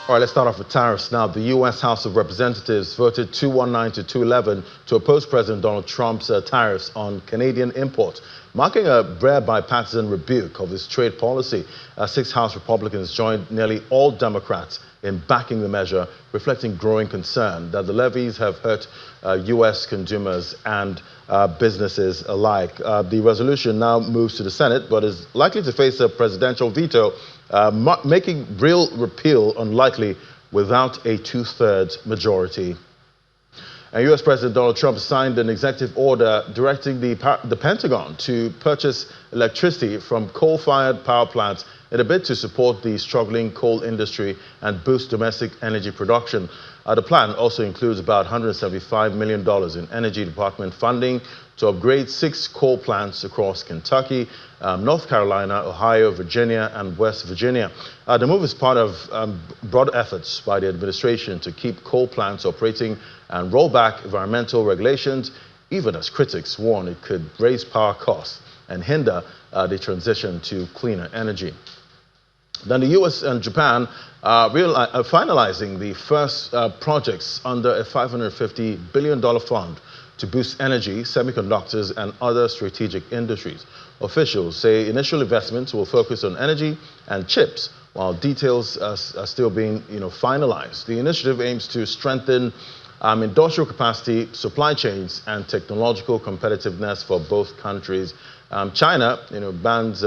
All right, let's start off with tariffs now. The U.S. House of Representatives voted 219 to 211 to oppose President Donald Trump's tariffs on Canadian imports, marking a rare bipartisan rebuke of his trade policy. 6 House Republicans joined nearly all Democrats in backing the measure, reflecting growing concern that the levies have hurt U.S. consumers and businesses alike. The resolution now moves to the Senate, but is likely to face a presidential veto, making real repeal unlikely without a two-thirds majority. And U.S. President Donald Trump signed an executive order directing the Pentagon to purchase electricity from coal-fired power plants in a bid to support the struggling coal industry and boost domestic energy production. The plan also includes about $175 million in Energy Department funding to upgrade 6 coal plants across Kentucky, North Carolina, Ohio, Virginia, and West Virginia. The move is part of broad efforts by the administration to keep coal plants operating and roll back environmental regulations, even as critics warn it could raise power costs and hinder the transition to cleaner energy. Then the U.S. and Japan are finalizing the first projects under a $550 billion fund to boost energy, semiconductors, and other strategic industries. Officials say initial investments will focus on energy and chips, while details are still being finalized. The initiative aims to strengthen industrial capacity, supply chains, and technological competitiveness for both countries. China, bans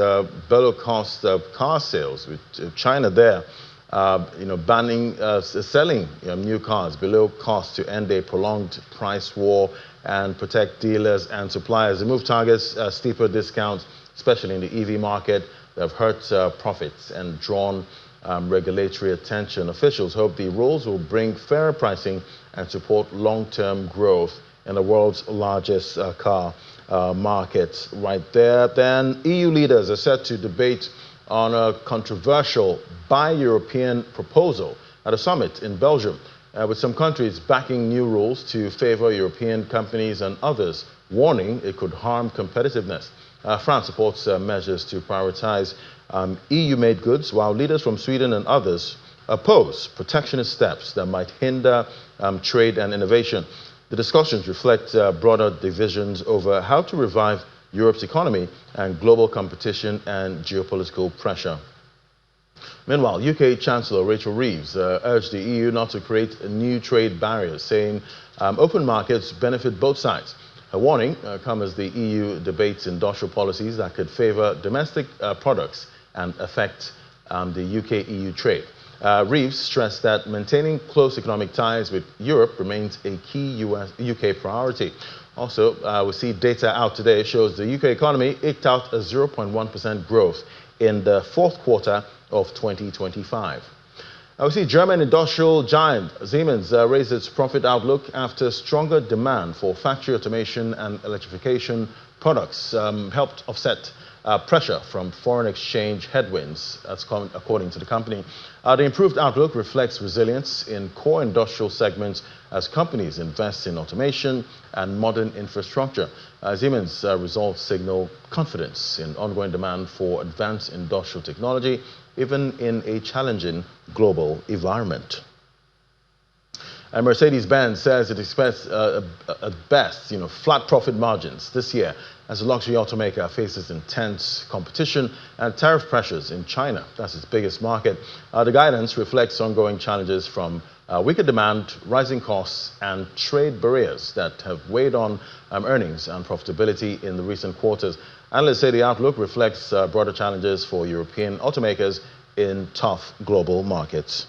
below-cost car sales, with China there, banning selling new cars below cost to end a prolonged price war and protect dealers and suppliers. The move targets steeper discounts, especially in the EV market, that have hurt profits and drawn regulatory attention. Officials hope the rules will bring fairer pricing and support long-term growth in the world's largest car market right there. Then EU leaders are set to debate on a controversial Buy European proposal at a summit in Belgium, with some countries backing new rules to favor European companies and others warning it could harm competitiveness. France supports measures to prioritize EU-made goods, while leaders from Sweden and others oppose protectionist steps that might hinder trade and innovation. The discussions reflect broader divisions over how to revive Europe's economy and global competition and geopolitical pressure. Meanwhile, UK Chancellor Rachel Reeves urged the EU not to create new trade barriers, saying open markets benefit both sides. Her warning comes as the EU debates industrial policies that could favor domestic products and affect the UK-EU trade. Reeves stressed that maintaining close economic ties with Europe remains a key UK priority. Also, we see data out today shows the UK economy eked out a 0.1% growth in the 4th quarter of 2025. We see German industrial giant Siemens raised its profit outlook after stronger demand for factory automation and electrification products helped offset pressure from foreign exchange headwinds, according to the company. The improved outlook reflects resilience in core industrial segments as companies invest in automation and modern infrastructure. Siemens' results signal confidence in ongoing demand for advanced industrial technology, even in a challenging global environment. And Mercedes-Benz says it expects at best, flat profit margins this year as the luxury automaker faces intense competition and tariff pressures in China. That's its biggest market. The guidance reflects ongoing challenges from weaker demand, rising costs, and trade barriers that have weighed on earnings and profitability in the recent quarters. Analysts say the outlook reflects broader challenges for European automakers in tough global markets.